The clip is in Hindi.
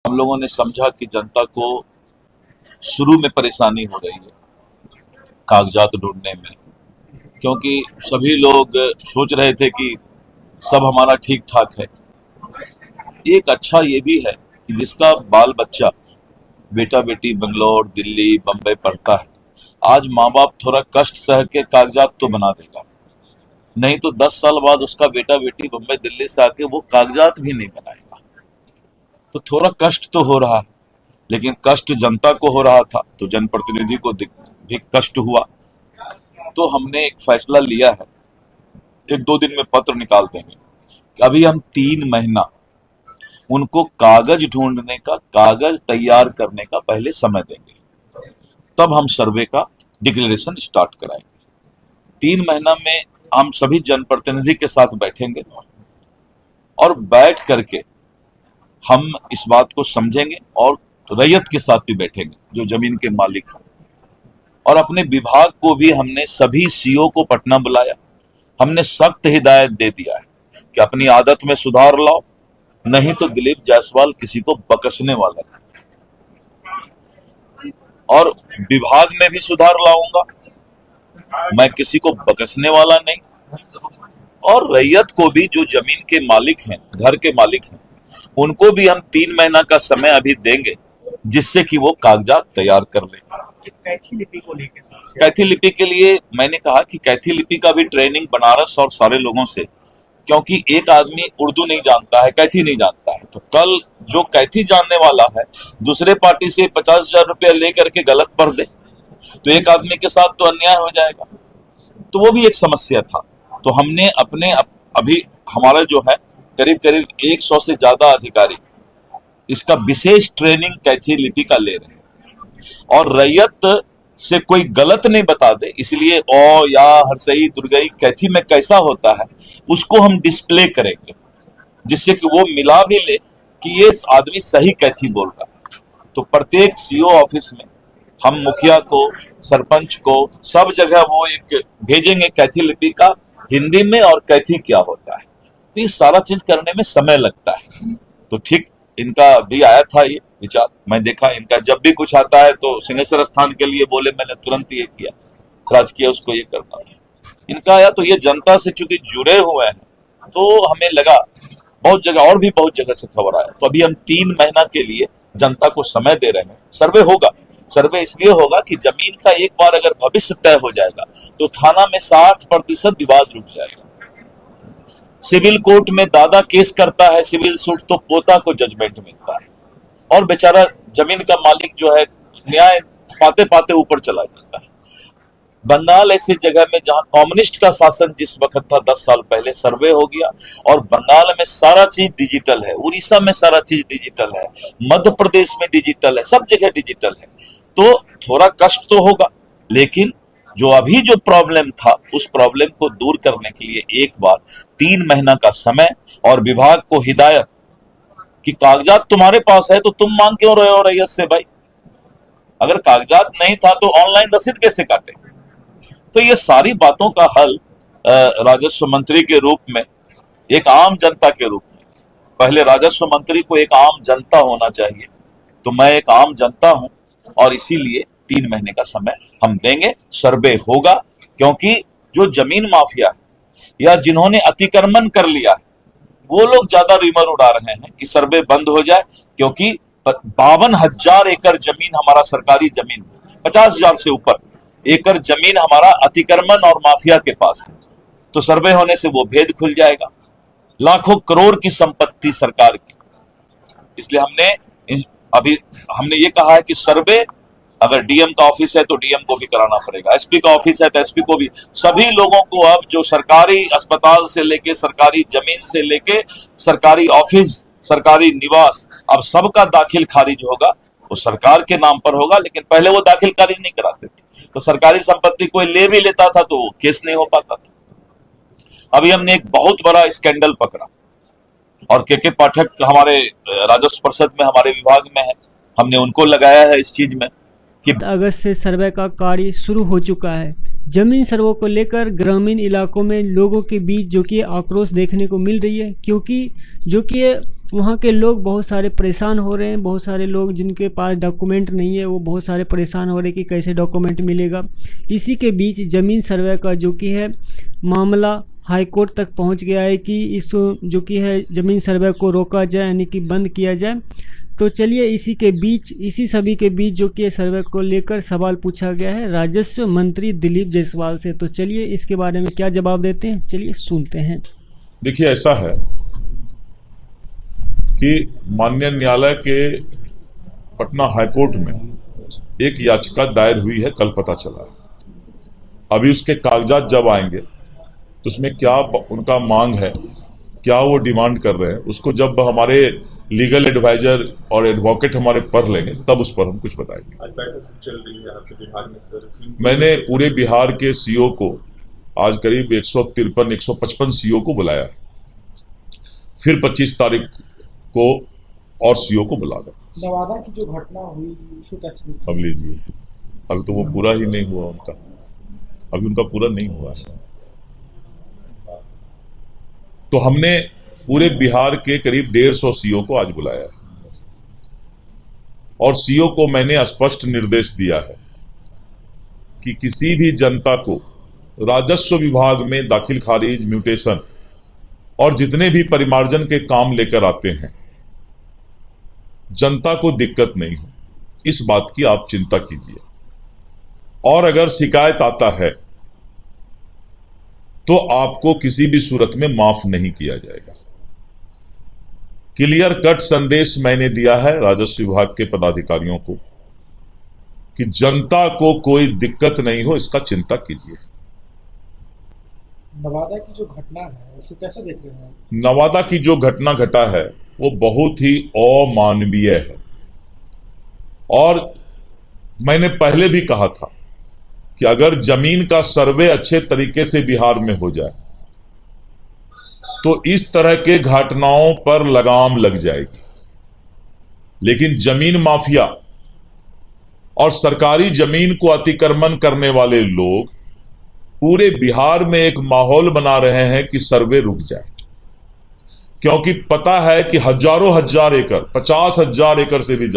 हम लोगों ने समझा कि जनता को शुरू में परेशानी हो रही है कागजात ढूंढने में, क्योंकि सभी लोग सोच रहे थे कि सब हमारा ठीक ठाक है। एक अच्छा ये भी है कि जिसका बाल बच्चा बेटा बेटी बेंगलोर दिल्ली बम्बई पढ़ता है, आज माँ बाप थोड़ा कष्ट सह के कागजात तो बना देगा, नहीं तो 10 साल बाद उसका बेटा बेटी बम्बई दिल्ली से आके वो कागजात भी नहीं बनाएगा। तो थोड़ा कष्ट तो हो रहा है, लेकिन कष्ट जनता को हो रहा था तो जनप्रतिनिधि को भी कष्ट हुआ। तो हमने एक फैसला लिया है, 1-2 दिन में पत्र निकाल देंगे कि अभी हम 3 महीना उनको कागज ढूंढने का, कागज तैयार करने का पहले समय देंगे, तब हम सर्वे का डिक्लेरेशन स्टार्ट कराएंगे। 3 महीना में हम सभी जनप्रतिनिधि के साथ बैठेंगे और बैठ करके हम इस बात को समझेंगे और रैयत के साथ भी बैठेंगे जो जमीन के मालिक हैं। और अपने विभाग को भी हमने सभी सीओ को पटना बुलाया, हमने सख्त हिदायत दे दिया है कि अपनी आदत में सुधार लाओ, नहीं तो दिलीप जायसवाल किसी को बकसने वाला है। और विभाग में भी सुधार लाऊंगा, मैं किसी को बकसने वाला नहीं। और रैयत को भी, जो जमीन के मालिक हैं, घर के मालिक हैं, उनको भी हम 3 महीना का समय अभी देंगे, जिससे कि वो कागजात तैयार कर ले। कैथी लिपि को लेकर, कैथी लिपि के लिए मैंने कहा कि कैथी लिपि का भी ट्रेनिंग बनारस और सारे लोगों से, क्योंकि एक आदमी उर्दू नहीं जानता है, कैथी नहीं जानता है, तो कल जो कैथी जानने वाला है दूसरे पार्टी से 50,000 रुपया लेकर के गलत पढ़ दे तो एक आदमी के साथ तो अन्याय हो जाएगा। तो वो भी एक समस्या था। तो हमने अपने अभी हमारा जो है करीब करीब 100 से ज्यादा अधिकारी इसका विशेष ट्रेनिंग कैथी लिपि का ले रहे हैं। और रैयत से कोई गलत नहीं बता दे, इसलिए ओ या हरसई दुर्गई कैथी में कैसा होता है उसको हम डिस्प्ले करेंगे, जिससे कि वो मिला भी ले कि ये आदमी सही कैथी बोल रहा है। तो प्रत्येक सीओ ऑफिस में हम मुखिया को, सरपंच को, सब जगह वो एक भेजेंगे कैथी लिपि का हिंदी में और कैथी क्या होता है। तो ये सारा चीज करने में समय लगता है। तो ठीक इनका भी आया था ये विचार, मैं देखा इनका जब भी कुछ आता है तो सिंहेश्वर स्थान के लिए बोले, मैंने तुरंत ये किया, राजकीय उसको ये करना था। इनका आया तो ये जनता से चूंकि जुड़े हुए हैं तो हमें लगा, बहुत जगह और भी बहुत जगह से खबर आया। तो अभी हम 3 महीना के लिए जनता को समय दे रहे हैं। सर्वे होगा, सर्वे इसलिए होगा कि जमीन का एक बार अगर भविष्य तय हो जाएगा तो थाना में 60% विवाद रुक जाएगा। सिविल कोर्ट में दादा केस करता है सिविल सूट तो पोता को जजमेंट मिलता है, और बेचारा जमीन का मालिक जो है न्याय पाते पाते ऊपर चला जाता है। बंगाल ऐसी जगह में जहां कम्युनिस्ट का शासन जिस वक्त था 10 साल पहले, सर्वे हो गया और बंगाल में सारा चीज डिजिटल है, उड़ीसा में सारा चीज डिजिटल है, मध्य प्रदेश में डिजिटल है, सब जगह डिजिटल है। तो थोड़ा कष्ट तो होगा, लेकिन जो अभी जो प्रॉब्लम था उस प्रॉब्लम को दूर करने के लिए एक बार 3 महीना का समय और विभाग को हिदायत कि कागजात तुम्हारे पास है तो तुम मांग क्यों रहे हो रैयत से भाई? अगर कागजात नहीं था तो ऑनलाइन रसीद कैसे काटे? तो ये सारी बातों का हल राजस्व मंत्री के रूप में, एक आम जनता के रूप में, पहले राजस्व मंत्री को एक आम जनता होना चाहिए, तो मैं एक आम जनता हूं और इसीलिए 3 महीने का समय हम देंगे। सर्वे होगा, क्योंकि जो जमीन माफिया है या जिन्होंने अतिक्रमण कर लिया है वो लोग ज्यादा रिमर उड़ा रहे हैं कि सर्वे बंद हो जाए, क्योंकि 52,000 एकड़ जमीन हमारा सरकारी जमीन, 50,000 से ऊपर एकड़ जमीन हमारा अतिक्रमण और माफिया के पास है। तो सर्वे होने से वो भेद खुल जाएगा। लाखों करोड़ की संपत्ति सरकार की, इसलिए हमने ये कहा है कि सर्वे अगर डीएम का ऑफिस है तो डीएम को भी कराना पड़ेगा, एसपी का ऑफिस है तो एसपी को भी, सभी लोगों को अब जो सरकारी अस्पताल से लेके सरकारी जमीन से लेके सरकारी ऑफिस, सरकारी निवास, अब सबका दाखिल खारिज होगा, वो सरकार के नाम पर होगा। लेकिन पहले वो दाखिल खारिज नहीं कराते थे, तो सरकारी संपत्ति कोई ले भी लेता था तो केस नहीं हो पाता था। अभी हमने एक बहुत बड़ा स्कैंडल पकड़ा और के पाठक हमारे राजस्व परिषद में हमारे विभाग में है, हमने उनको लगाया है इस चीज में कि अगस्त से सर्वे का कार्य शुरू हो चुका है। जमीन सर्वे को लेकर ग्रामीण इलाकों में लोगों के बीच जो कि आक्रोश देखने को मिल रही है, क्योंकि जो कि वहाँ के लोग बहुत सारे परेशान हो रहे हैं। बहुत सारे लोग जिनके पास डॉक्यूमेंट नहीं है वो बहुत सारे परेशान हो रहे हैं कि कैसे डॉक्यूमेंट मिलेगा। इसी के बीच ज़मीन सर्वे का जो कि है मामला हाई कोर्ट तक पहुंच गया है कि इस जो कि है ज़मीन सर्वे को रोका जाए, यानी कि बंद किया जाए। तो चलिए इसी सभी के बीच जो कि सर्वे को लेकर सवाल पूछा गया है राजस्व मंत्री दिलीप जायसवाल से। तो चलिए इसके बारे में क्या जवाब देते हैं, चलिए सुनते हैं। देखिए, ऐसा है कि माननीय न्यायालय के पटना हाईकोर्ट में एक याचिका दायर हुई है, कल पता चला है। अभी उसके कागजात जब आएंगे तो उसमें क्या उनका मांग है, क्या वो डिमांड कर रहे हैं, उसको जब हमारे लीगल एडवाइजर और एडवोकेट हमारे पढ़ लेंगे तब उस पर हम कुछ बताएंगे। आज बैठक चल रही है आपके बिहार में सर। मैंने पूरे बिहार के सीओ को आज करीब 153-155 सीओ को बुलाया है। फिर 25 तारीख को और सीओ को बुला दें। नवादा की जो घटना हुई उसको कैसे देखते अब लीजिए, अभी तो वो पूरा ही नहीं हुआ उनका, अभी उनका पूरा नहीं हुआ है। तो हमने पूरे बिहार के करीब 150 सीओ को आज बुलाया है और सीओ को मैंने स्पष्ट निर्देश दिया है कि किसी भी जनता को राजस्व विभाग में दाखिल खारिज, म्यूटेशन और जितने भी परिमार्जन के काम लेकर आते हैं, जनता को दिक्कत नहीं हो, इस बात की आप चिंता कीजिए। और अगर शिकायत आता है तो आपको किसी भी सूरत में माफ नहीं किया जाएगा। क्लियर कट संदेश मैंने दिया है राजस्व विभाग के पदाधिकारियों को कि जनता को कोई दिक्कत नहीं हो, इसका चिंता कीजिए। नवादा की जो घटना है उसको कैसे देख रहे हैं? नवादा की जो घटना घटा है वो बहुत ही अमानवीय है और मैंने पहले भी कहा था कि अगर जमीन का सर्वे अच्छे तरीके से बिहार में हो जाए तो इस तरह के घटनाओं पर लगाम लग जाएगी। लेकिन जमीन माफिया और सरकारी जमीन को अतिक्रमण करने वाले लोग पूरे बिहार में एक माहौल बना रहे हैं कि सर्वे रुक जाए, क्योंकि पता है कि हजारों हजार एकड़, 50,000 एकड़ से भी ज्यादा